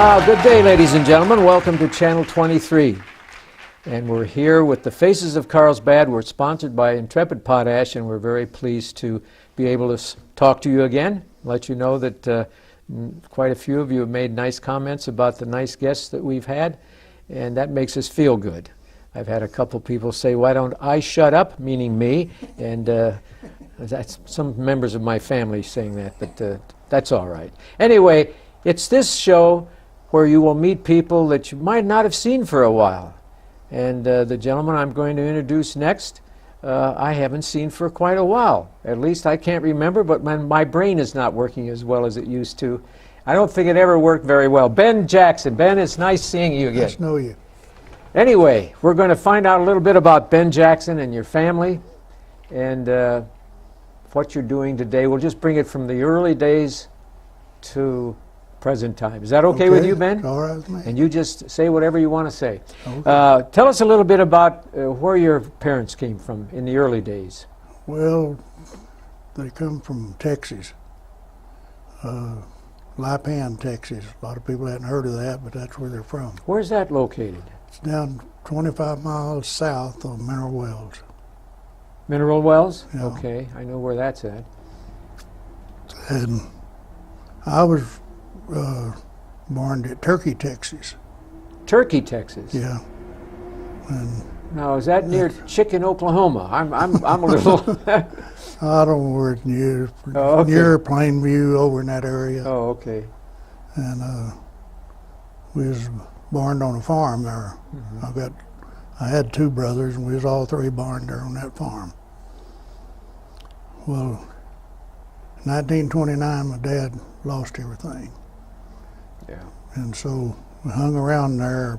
Good day, ladies and gentlemen. Welcome to Channel 23. And we're here with the Faces of Carlsbad. We're sponsored by Intrepid Potash, and we're very pleased to be able to talk to you again. Let you know that quite a few of you have made nice comments about the nice guests that we've had, and that makes us feel good. I've had a couple people say, "Why don't I shut up?" meaning me, and that's some members of my family saying that, but that's all right. Anyway, it's this show where you will meet people that you might not have seen for a while. And the gentleman I'm going to introduce next, I haven't seen for quite a while. At least I can't remember, but my brain is not working as well as it used to. I don't think it ever worked very well. Ben Jackson. Ben, it's nice seeing you again. Nice to know you. Anyway, we're going to find out a little bit about Ben Jackson and your family and what you're doing today. We'll just bring it from the early days to present time. Is that okay with you, Ben? All right with me. And you just say whatever you want to say. Okay. Tell us a little bit about where your parents came from in the early days. Well, they come from Texas, Lipan, Texas. A lot of people hadn't heard of that, but that's where they're from. Where's that located? It's down 25 miles south of Mineral Wells. Mineral Wells? Yeah. Okay, I know where that's at. And I was born at Turkey, Texas. Turkey, Texas. Yeah. And Now, is that near Chicken, Oklahoma? I'm a little. I don't know where it's near. Oh, okay. Near Plainview, over in that area. Oh, okay. And we was born on a farm there. Mm-hmm. I had two brothers, and we was all three born there on that farm. Well, in 1929, my dad lost everything, Yeah. and so we hung around there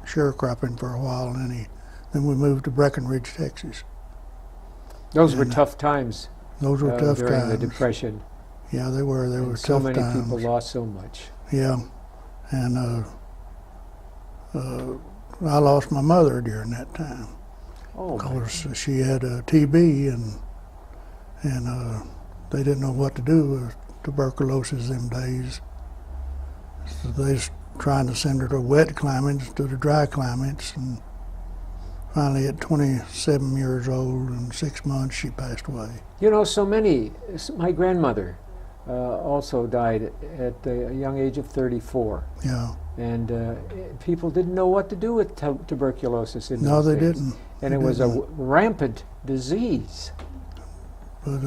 sharecropping for a while, and then we moved to Breckenridge, Texas. Those were And, tough times Those were tough during times. the Depression. Yeah, they were. They were And so tough many times. people lost so much. Yeah, and I lost my mother during that time. Oh, Of my. course, she had TB, and they didn't know what to do with tuberculosis them days. So they was trying to send her to wet climates, to the dry climates, and finally at 27 years old and 6 months, she passed away. You know, so many. My grandmother also died at a young age of 34. Yeah. And people didn't know what to do with tuberculosis in No, those they days. didn't. And They it was a didn't. rampant disease. But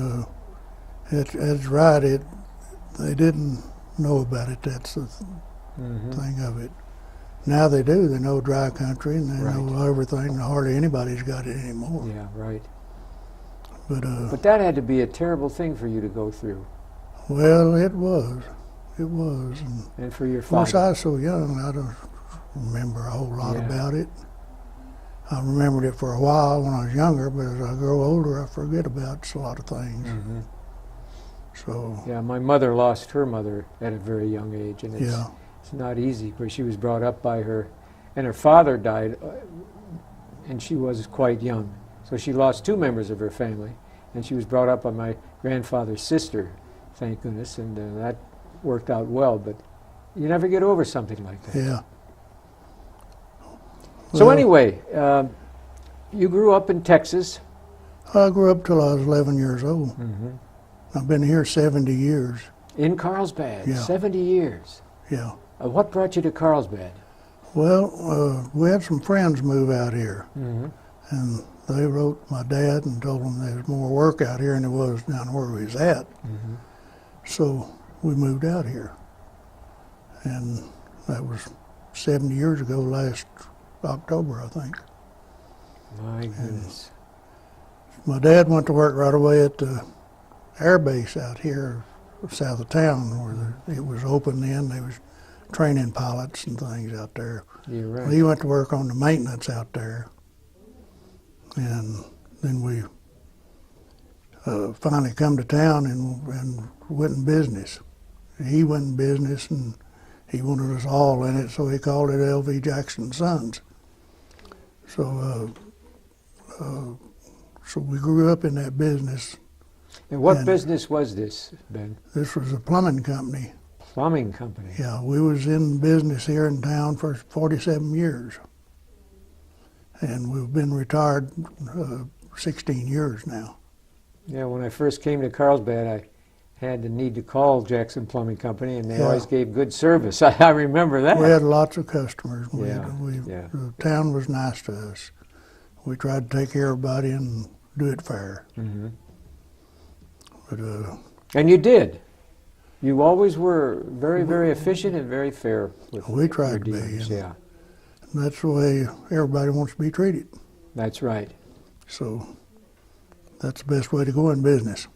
it's right. They didn't know about it. That's the thing of it. Now they do. They know dry country, and they Right. know everything. Hardly anybody's got it anymore. Yeah, right. But But that had to be a terrible thing for you to go through, well, it was. It was. And and for your of course, father. I was so young, I don't remember a whole lot Yeah. about it. I remembered it for a while when I was younger, but as I grow older, I forget about a lot of things. Mhm. So, Yeah, my mother lost her mother at a very young age, and yeah. it's not easy, because she was brought up by her, and her father died, and she was quite young. So she lost two members of her family, and she was brought up by my grandfather's sister, thank goodness, and that worked out well, but you never get over something like that. Yeah. So Well, anyway, you grew up in Texas. I grew up till I was 11 years old. I've been here 70 years. In Carlsbad, Yeah. 70 years. Yeah. What brought you to Carlsbad? Well, we had some friends move out here, Mm-hmm. and they wrote my dad and told him there was more work out here than there was down where we was at. Mm-hmm. So we moved out here, and that was 70 years ago, last October, I think. My goodness. My dad went to work right away at the air base out here south of town, where it was open then. They was training pilots and things out there. You're right. Well, he went to work on the maintenance out there, and then we finally come to town and went in business. He went in business, and he wanted us all in it, so he called it L.V. Jackson Sons. So we grew up in that business. And what And- business was this, Ben? This was a plumbing company. Plumbing company. Yeah, we was in business here in town for 47 years. And we've been retired 16 years now. Yeah, when I first came to Carlsbad, I had the need to call Jackson Plumbing Company, and they Yeah. always gave good service. I remember that. We had lots of customers. Yeah, yeah. The town was nice to us. We tried to take care of everybody and do it fair. Hmm. But And you did. You always were very, very efficient and very fair with we tried your to be. dealings. And Yeah, that's the way everybody wants to be treated. that's right. So that's the best way to go in business.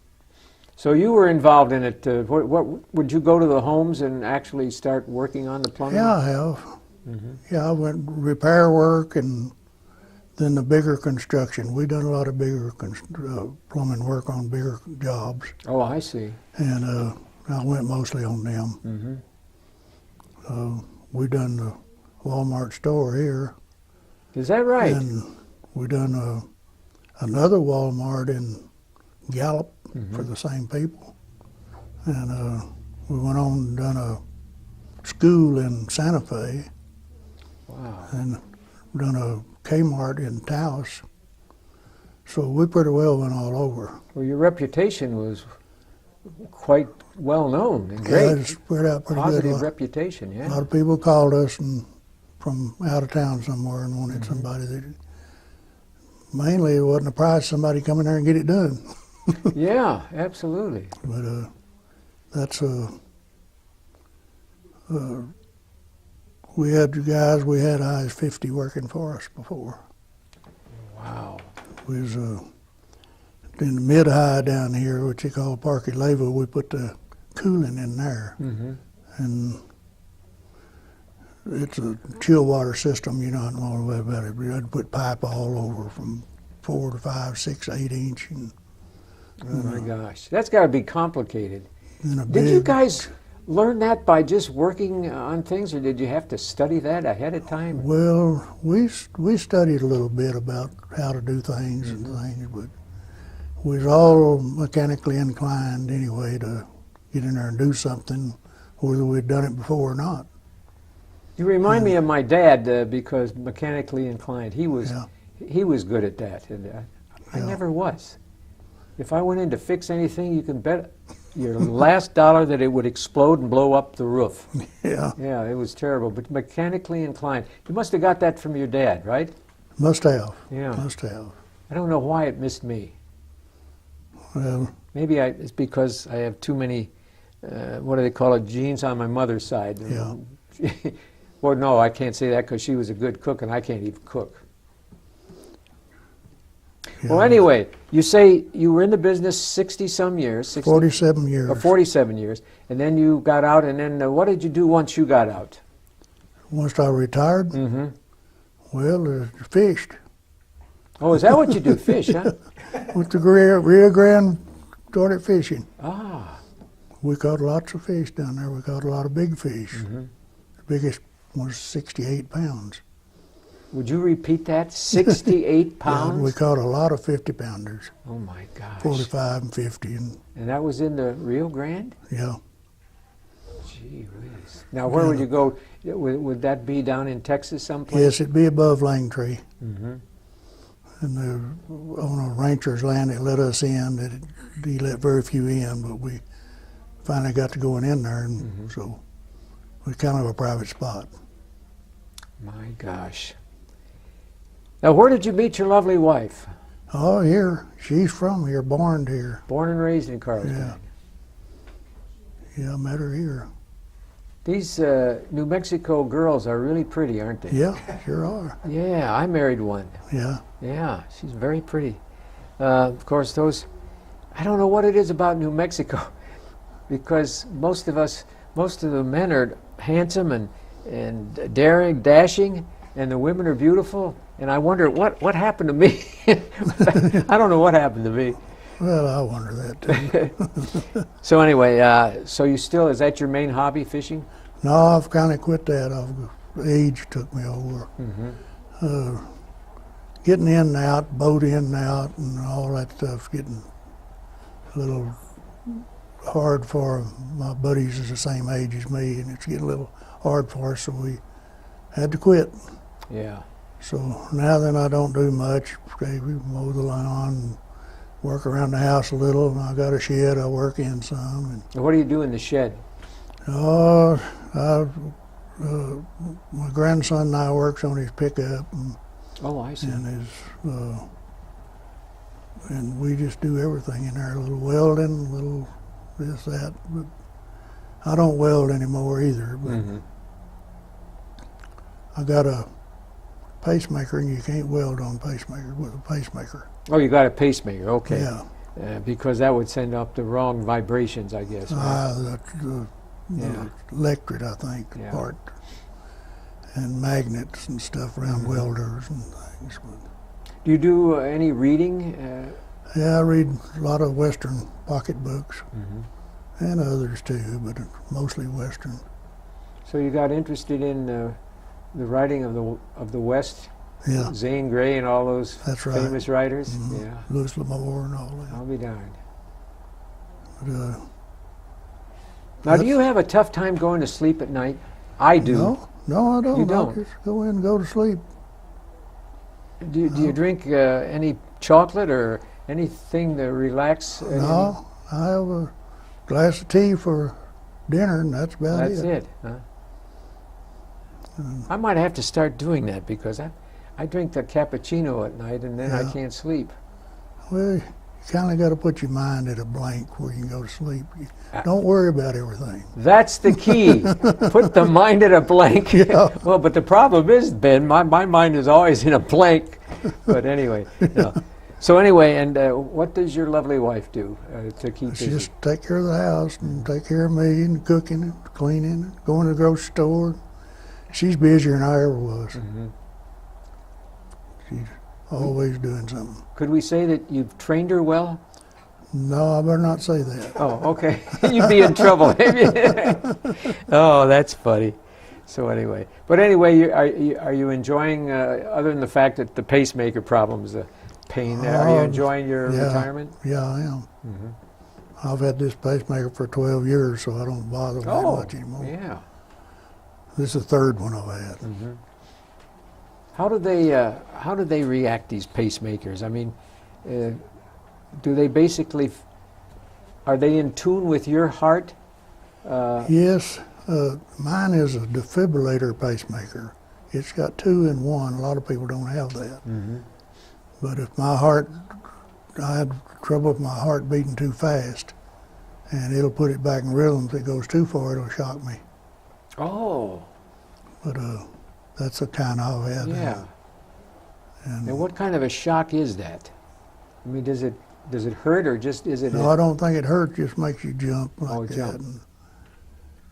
So you were involved in it. What would you go to the homes and actually start working on the plumbing? Yeah, I have. Hmm. Yeah, I went repair work and then the bigger construction. We done a lot of bigger plumbing work on bigger jobs, Oh, I see. and I went mostly on them. Hmm. We done the Walmart store here, Is that right? and we done another Walmart in Gallup for the same people, and we went on and done a school in Santa Fe, Wow. and done a Kmart in Taos. So we pretty well went all over. Well, your reputation was quite well known and Yeah, great. it spread out pretty Positive good. reputation, A yeah. lot of people called us and from out of town somewhere and wanted Mm-hmm. somebody that. Mainly, it wasn't a price. Somebody come in there and get it done. Yeah, absolutely. But that's we had guys. We had eyes 50 working for us before. Wow. We was in the mid high down here, which they call Parque Leva. We put the cooling in there, Hmm. and it's a chill water system. You don't know all about it. We had to put pipe all over from 4 to 5, 6, 8 inch, and Oh my gosh, that's got to be complicated. then a Did you big. guys learn that by just working on things, or did you have to study that ahead of time? Well, we studied a little bit about how to do things and things, but we was all mechanically inclined anyway to get in there and do something, whether we'd done it before or not. You remind me of my dad because mechanically inclined. He was good at that, and I Yeah. never was. If I went in to fix anything, you can bet your last dollar that it would explode and blow up the roof. Yeah, Yeah, it was terrible. But mechanically inclined. You must have got that from your dad, right? must have. Yeah. Must have. I don't know why it missed me. Well, Maybe it's because I have too many, what do they call it, genes on my mother's side. Yeah. Well, no, I can't say that because she was a good cook and I can't even cook. Well, yeah, anyway, you say you were in the business 60-some years, 60, 47 years. or 47 years, and then you got out, and then what did you do once you got out? Once I retired, Mm-hmm. well, fished Oh, is that what you do, fish, huh? with the Rio Grande. Started fishing. Ah, We caught lots of fish down there. We caught a lot of big fish. mhm. The biggest was 68 pounds. Would you repeat that? 68 Yeah, pounds? we caught a lot of 50 pounders, Oh, my gosh. 45 and 50, and And that was in the Rio Grande? yeah. Gee whiz. Now, where would you go? Would that be down in Texas someplace? Yes, it'd be above Langtree. Mm-hmm. And on a rancher's land, it let us in. He let very few in, but we finally got to going in there, and so we kind of a private spot. My gosh. Now, where did you meet your lovely wife? Oh, here. She's from here, born here. Born and raised in Carlsbad. Yeah, I met her here. These New Mexico girls are really pretty, aren't they? Yeah, sure are. Yeah, I married one. Yeah. Yeah, she's very pretty. Of course, I don't know what it is about New Mexico, because most of the men are handsome and daring, dashing, and the women are beautiful. And I wonder what happened to me. I don't know what happened to me. Well, I wonder that too. So anyway, is that your main hobby, fishing? No, I've kind of quit that. Age took me over. Mm-hmm. Getting in and out, boat in and out, and all that stuff's getting a little hard for my buddies is the same age as me, and it's getting a little hard for us, so we had to quit. Yeah. So now then I don't do much. Okay, we mow the lawn, work around the house a little, and I got a shed I work in some. And what do you do in the shed? And, my grandson and I works on his pickup, Oh, I see. and we just do everything in there, a little welding, a little this, that. But I don't weld anymore either, but Mm-hmm. I got a pacemaker, and you can't weld on pacemaker with a pacemaker. Oh, you got a pacemaker, okay. Yeah. Because that would send up the wrong vibrations, I guess. Right? The Yeah. electric, I think, Yeah. part, and magnets and stuff around Mhm. welders and things. Do you do any reading? Yeah, I read a lot of Western pocketbooks Mm-hmm. and others too, but mostly Western. So you got interested in the writing of the West, Yeah, Zane Grey and all those that's right. famous writers? Mhm. Yeah, Louis L'Amour and all that. I'll be darned. But, Now, do you have a tough time going to sleep at night? I do. no, I don't. You don't? I just go in and go to sleep. Do you drink any chocolate or anything to relax? No, I have a glass of tea for dinner, and that's about That's it. it, huh? I might have to start doing that because I drink the cappuccino at night and then I Yeah. can't sleep. Well, you kind of got to put your mind at a blank where you can go to sleep. You Uh, don't worry about everything. That's the key. Put the mind at a blank. Yeah. Well, but the problem is, Ben, my mind is always in a blank. But anyway, no. So anyway, and what does your lovely wife do to keep She busy? just take care of the house and take care of me and cooking and cleaning and going to the grocery store. She's busier than I ever was. Mhm. She's always doing something. Could we say that you've trained her well? No, I better not say that. Oh, okay. You'd be in trouble. Oh, that's funny. So anyway, but anyway, are you enjoying, other than the fact that the pacemaker problem is a pain, are you Oh, enjoying your yeah. retirement? Yeah, I am. Mm-hmm. I've had this pacemaker for 12 years, so I don't bother that Oh, much anymore. yeah. This is the third one I've had. Mm-hmm. How do they react, these pacemakers? I mean, do they basically, are they in tune with your heart? Yes, mine is a defibrillator pacemaker. It's got 2 in 1. A lot of people don't have that. Mm-hmm. But if I had trouble with my heart beating too fast, and it'll put it back in rhythm. If it goes too far, it'll shock me. Oh, But that's the kind I've had. yeah. And And what kind of a shock is that? I mean, does it hurt or just is it? no, I don't think it hurts. Just makes you jump like Oh, that. jump.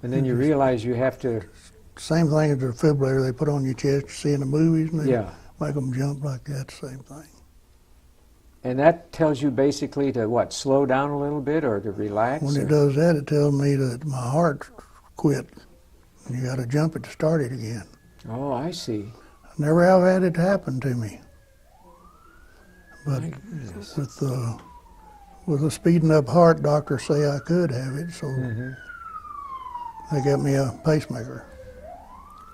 And then you realize you have to. Same thing as the defibrillator they put on your chest. You see in the movies, and they Yeah. make them jump like that. Same thing. And that tells you basically to what? Slow down a little bit or to relax? When or- it does that, it tells me that my heart quit. And you got to jump it to start it again. Oh, I see. Never have had it happen to me. But My goodness. with a speeding up heart, doctors say I could have it, so Mhm. they got me a pacemaker,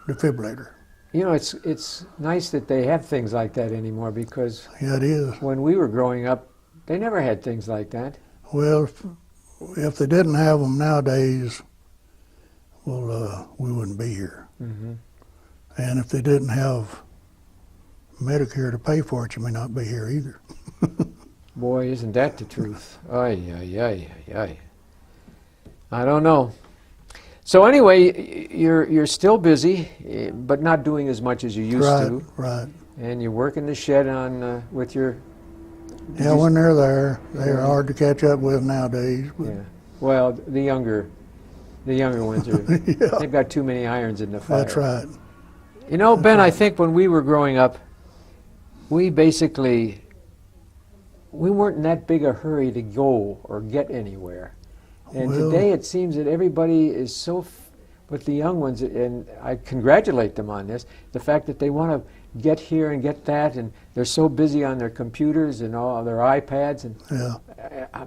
defibrillator. You know, it's nice that they have things like that anymore because Yeah, it is. when we were growing up, they never had things like that. Well, if they didn't have them nowadays, well, we wouldn't be here. Mm-hmm. And if they didn't have Medicare to pay for it, you may not be here either. Boy, isn't that the truth? Ay, ay, ay, ay, ay. I don't know. So anyway, you're still busy, but not doing as much as you used to. Right. And you work in the shed on with your. Yeah, when they're there, they're hard to catch up with nowadays. But Yeah. Well, the younger ones are. yeah, They've got too many irons in the fire. that's right. You know, Ben, I think when we were growing up, we weren't in that big a hurry to go or get anywhere. And Well- today it seems that everybody is so, with the young ones, and I congratulate them on this, the fact that they want to get here and get that, and they're so busy on their computers and all their iPads, and Yeah.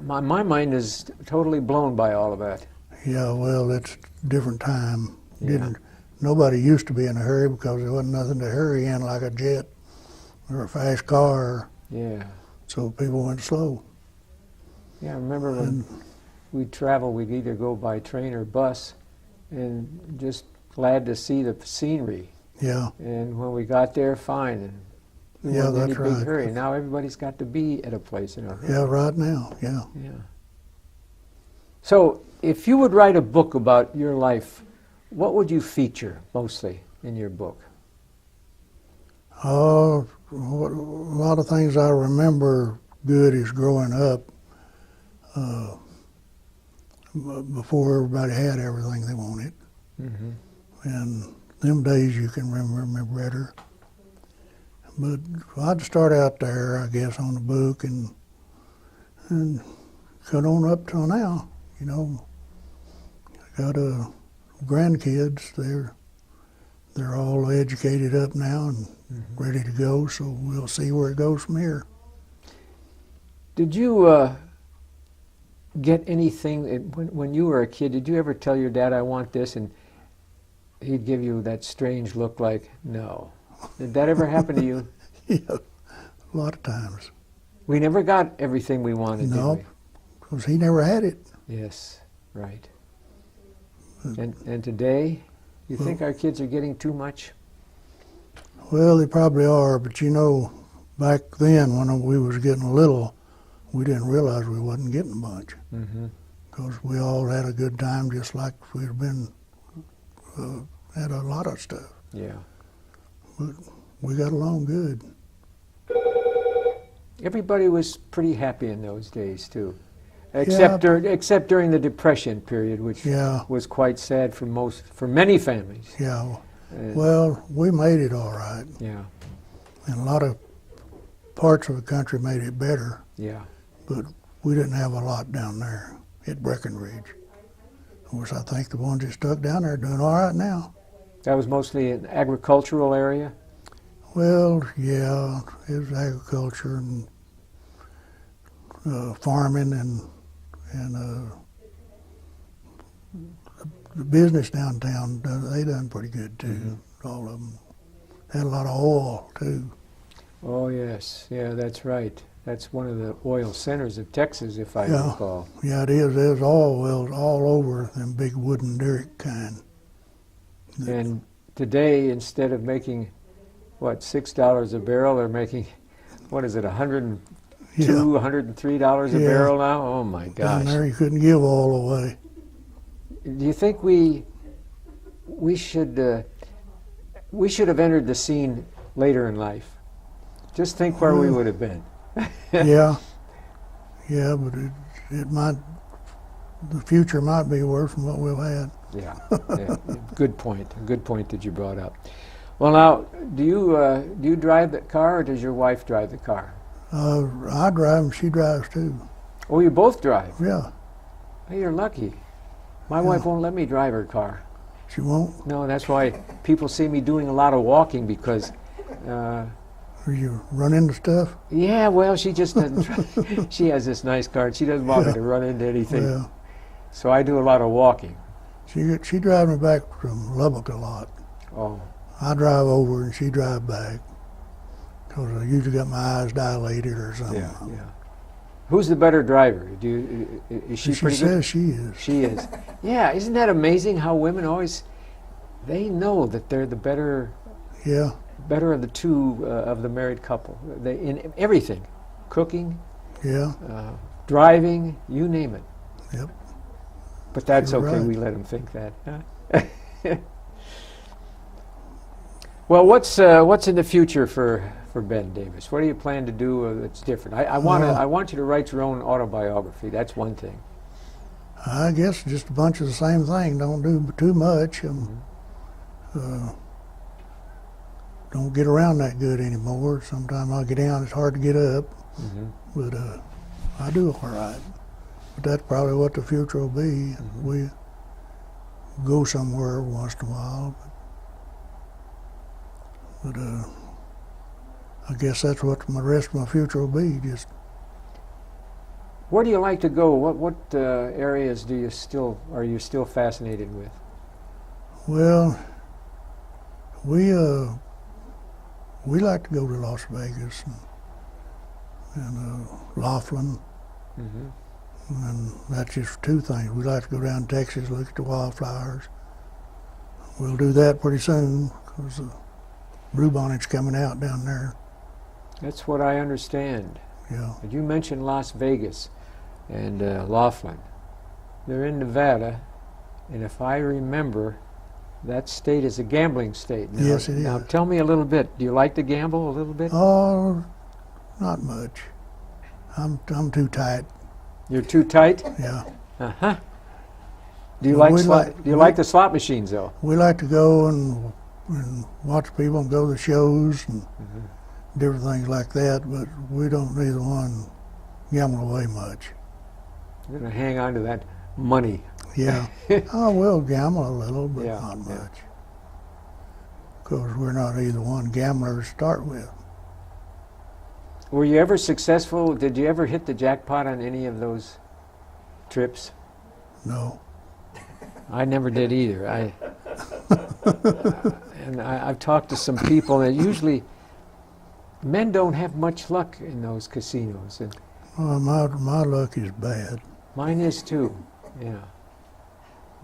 my mind is totally blown by all of that. Yeah, well, it's a different time. Yeah. Nobody used to be in a hurry because there wasn't nothing to hurry in like a jet or a fast car, Yeah. so people went slow. Yeah, I remember when we'd travel, we'd either go by train or bus, and just glad to see the scenery. Yeah, And when we got there, fine. And we Yeah, weren't in any that's big right. hurry. Now everybody's got to be at a place in a hurry. yeah, right now, yeah. Yeah. So, if you would write a book about your life, what would you feature mostly in your book? A lot of things I remember good is growing up before everybody had everything they wanted. Mm-hmm. And them days you can remember better. But I'd start out there, I guess, on the book and cut on up till now. You know, I got grandkids. They're all educated up now and ready to go. So we'll see where it goes from here. Did you get anything when you were a kid? Did you ever tell your dad, "I want this," and he'd give you that strange look like, "No"? Did that ever happen to you? Yeah, a lot of times. We never got everything we wanted, No, did because he never had it. we? Yes, right. And today, you think our kids are getting too much? Well, they probably are, but you know, back then when we was getting little, we didn't realize we wasn't getting much Mm-hmm. because we all had a good time just like we'd been, had a lot of stuff. Yeah. But we got along good. Everybody was pretty happy in those days too, except during the Depression period, which Yeah, was quite sad for many families. yeah. Uh, Well, we made it all right, yeah, and a lot of parts of the country made it better, yeah, but we didn't have a lot down there at Breckenridge. Of course, I think the ones that stuck down there are doing all right now. that was mostly an agricultural area. Well, yeah, it was agriculture and farming and the business downtown. They done pretty good too. All of them had a lot of oil too. Oh yes, yeah, that's right. That's one of the oil centers of Texas, if I Yeah. recall. Yeah, it is. There's oil wells all over them big wooden derrick kind. And today, instead of making $6 a barrel, they're making $102, Yeah, $103 a Yeah. barrel now. Oh my down gosh! there you couldn't give oil away. Do you think we should have entered the scene later in life? Just think where we would have been. Yeah, yeah, but it might. The future might be worse than what we've had. Yeah, yeah. Good point. Good point that you brought up. Well, now, do you drive the car, or does your wife drive the car? I drive and she drives too. Oh, you both drive. Yeah, Hey, you're lucky. My wife won't let me drive her car. she won't. No, that's why people see me doing a lot of walking because, Or you run into stuff. yeah, well, she just doesn't. She has this nice car. And she doesn't want me Yeah. to run into anything. Well, So I do a lot of walking. she drives me back from Lubbock a lot. Oh, I drive over and she drives back because I usually got my eyes dilated or something. yeah, yeah. Who's the better driver? Is she She pretty good? says she is. She is. Yeah, isn't that amazing how women always, they know that they're the better Yeah, of the two of the married couple. They, in everything, cooking, yeah, driving, you name it. yep. But that's You're okay, right. we let them think that. Huh? Well, what's in the future for Ben Davis? What do you plan to do that's different? I want you to write your own autobiography. That's one thing. I guess just a bunch of the same thing. Don't do too much. Don't get around that good anymore. Sometimes I get down, it's hard to get up. Mm-hmm. But I do all right. But that's probably what the future will be. We go somewhere once in a while. But I guess that's what the rest of my future will be. Just Where do you like to go? What areas are you still fascinated with? Well, we like to go to Las Vegas and Laughlin, Mm-hmm. and that's just two things. We like to go down to Texas, look at the wildflowers. We'll do that pretty soon because the bluebonnet's coming out down there. That's what I understand. Yeah, But you mentioned Las Vegas and Laughlin. They're in Nevada, and if I remember, that state is a gambling state. Now, Yes, it Now, is. tell me a little bit. Do you like to gamble a little bit? oh, not much. I'm too tight. You're too tight? Yeah, Uh-huh. Do you Well, like we slot, like- do you we- like the slot machines, though? we like to go and watch people and go to the shows and different things like that, but we don't neither one gamble away much. You're going to hang on to that money. Yeah, I will gamble a little, but Yeah, not yeah. much. Because we're not either one gamblers to start with. Were you ever successful? Did you ever hit the jackpot on any of those trips? No. I never did either. I've talked to some people, and usually men don't have much luck in those casinos, and Well, my luck is bad. mine is too. Yeah.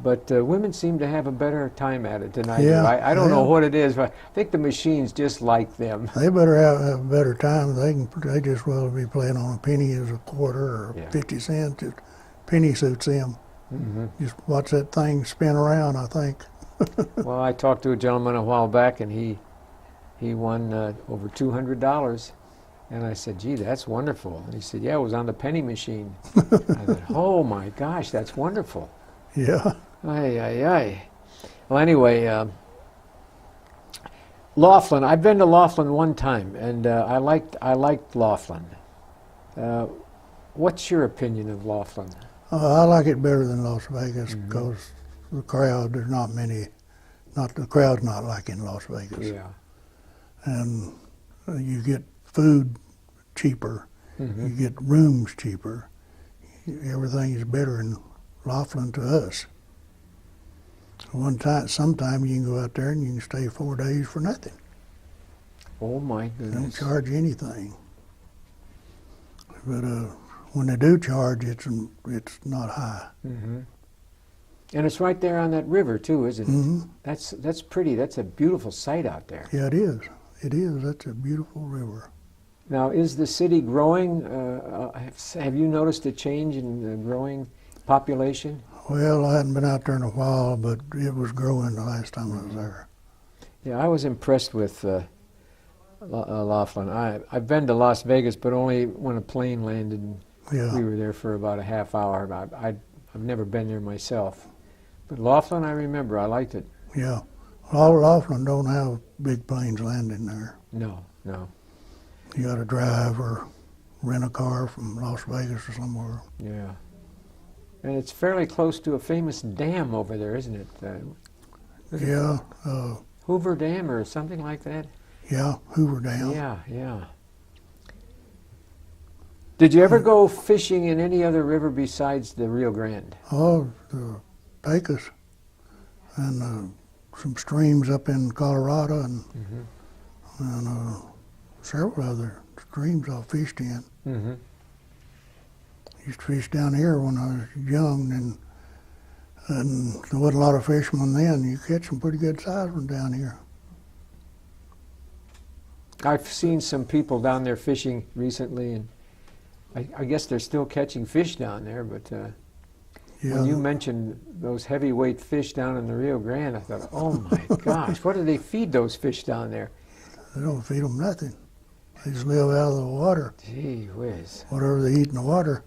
But women seem to have a better time at it than I do. Yeah, I don't know yeah. what it is, but I think the machines just like them. They better have a better time. They just well be playing on a penny as a quarter or Yeah. 50 cents. Just penny suits them. Mm-hmm. Just watch that thing spin around, I think. Well, I talked to a gentleman a while back, and he won over $200. And I said, gee, that's wonderful. And he said, yeah, it was on the penny machine. I said, oh my gosh, that's wonderful. Yeah. Ay, ay, ay. Well, anyway, Laughlin. I've been to Laughlin one time, and I liked Laughlin. What's your opinion of Laughlin? I like it better than Las Vegas Mm-hmm. because the crowd, there's not many, the crowd's not like in Las Vegas. Yeah. And you get food cheaper, Mm-hmm. you get rooms cheaper. Everything is better in Laughlin to us. Sometime you can go out there and you can stay 4 days for nothing. Oh my They don't goodness. charge you anything. But when they do charge, it's not high. Mm-hmm. And it's right there on that river too, isn't it? hmm That's pretty. That's a beautiful sight out there. Yeah, it is. It is. That's a beautiful river. Now, is the city growing? Have you noticed a change in the growing population? Well, I hadn't been out there in a while, but it was growing the last time I was there. Yeah, I was impressed with Laughlin. I've been to Las Vegas, but only when a plane landed. And Yeah. we were there for about a half hour. I've never been there myself. But Laughlin, I remember. I liked it. Yeah. Laughlin don't have big planes landing there. No, no. You got to drive or rent a car from Las Vegas or somewhere. Yeah. And it's fairly close to a famous dam over there, isn't it? Yeah. Hoover Dam or something like that? Yeah. Hoover Dam. Yeah, yeah. Did you ever go fishing in any other river besides the Rio Grande? Oh, the Pecos and some streams up in Colorado and several other streams I fished in. Mm-hmm. Used to fish down here when I was young, and there wasn't a lot of fishermen then. You catch some pretty good sized ones down here. I've seen some people down there fishing recently, and I guess they're still catching fish down there, but Yeah, when you mentioned those heavyweight fish down in the Rio Grande, I thought, oh my gosh, what do they feed those fish down there? they don't feed them nothing. They just live out of the water. Gee whiz, Whatever they eat in the water,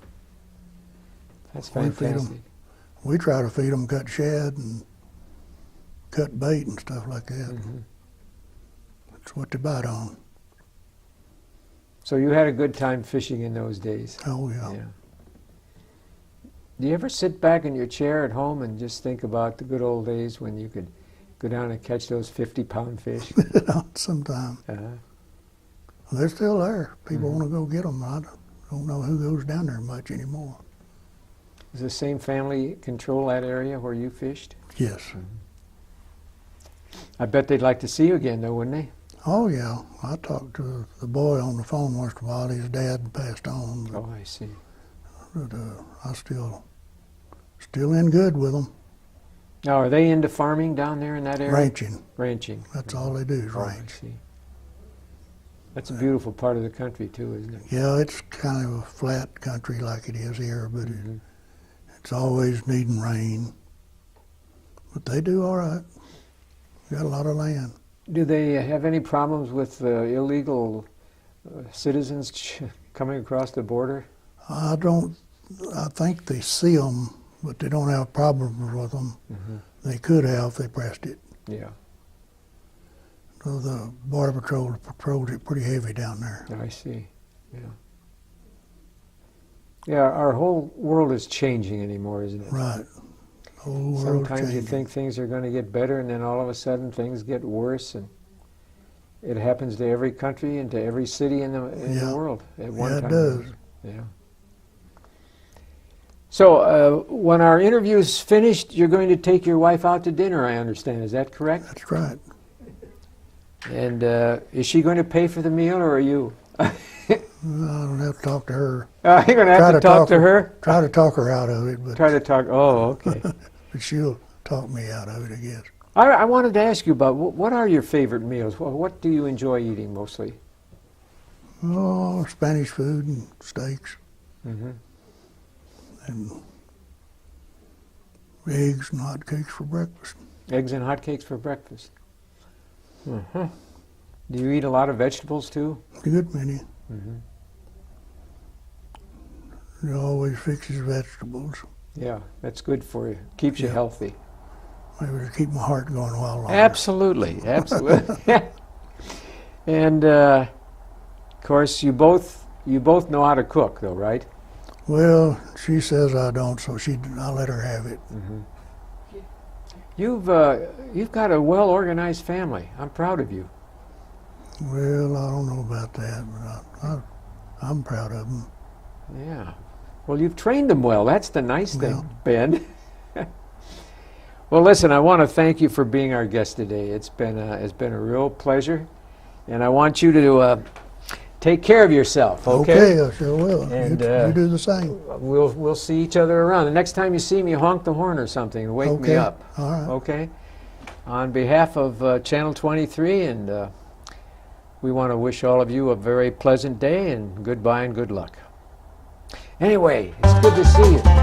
that's We feed 'em. fantastic. we try to feed them cut shad and cut bait and stuff like that. Mm-hmm. That's what they bite on. So you had a good time fishing in those days. Oh, yeah. Yeah. Do you ever sit back in your chair at home and just think about the good old days when you could go down and catch those 50-pound fish? Sometime. Uh-huh. They're still there. People Mhm. want to go get them. don't know who goes down there much anymore. Does the same family control that area where you fished? Yes. I bet they'd like to see you again, though, wouldn't they? Oh yeah, I talked to the boy on the phone once in a while. His dad passed on, Oh, I see. but I still in good with them. Now, are they into farming down there in that area? Ranching. Ranching. That's all they do is Oh, I ranch. see. That's a beautiful part of the country, too, isn't it? Yeah, it's kind of a flat country like it is here, but Mhm. it's always needing rain. But they do all right. Got a lot of land. Do they have any problems with illegal citizens coming across the border? I think they see them, but they don't have problems with them. Mm-hmm. They could have if they pressed it. Yeah, So the Border Patrol patrols it pretty heavy down there. I see. Yeah. Yeah, our whole world is changing anymore, isn't it? Right. The whole world's Sometimes you changing. think things are going to get better, and then all of a sudden things get worse, and it happens to every country and to every city in the Yeah. world at one Yeah, it time. does. Yeah. So when our interview's finished, you're going to take your wife out to dinner, I understand. Is that correct? That's right. And is she going to pay for the meal, or are you? I don't have to talk to her. You're going to have to talk to her? Try to talk her out of it, but, Try to talk. Oh, okay. but she'll talk me out of it, I guess. I wanted to ask you about what are your favorite meals? What do you enjoy eating mostly? Oh, Spanish food and steaks Mm-hmm. and eggs and hot cakes for breakfast. Eggs and hotcakes for breakfast. Uh-huh. Do you eat a lot of vegetables too? A good many. Mm-hmm. He always fixes vegetables. Yeah, that's good for you. Keeps you Yeah. healthy. Maybe to keep my heart going a while longer. Absolutely, absolutely. And of course, you both know how to cook, though, right? Well, she says I don't, so I let her have it. Mm-hmm. You've got a well-organized family. I'm proud of you. Well, I don't know about that, but I'm proud of them. Yeah. Well, you've trained them well. That's the nice thing, Well. Ben. Well, listen, I want to thank you for being our guest today. It's been a real pleasure, and I want you to take care of yourself. Okay. I sure will. And, you do the same. We'll see each other around. The next time you see me, honk the horn or something and wake me Okay. up. All right. Okay. On behalf of Channel 23, and we want to wish all of you a very pleasant day, and goodbye and good luck. Anyway, it's good to see you.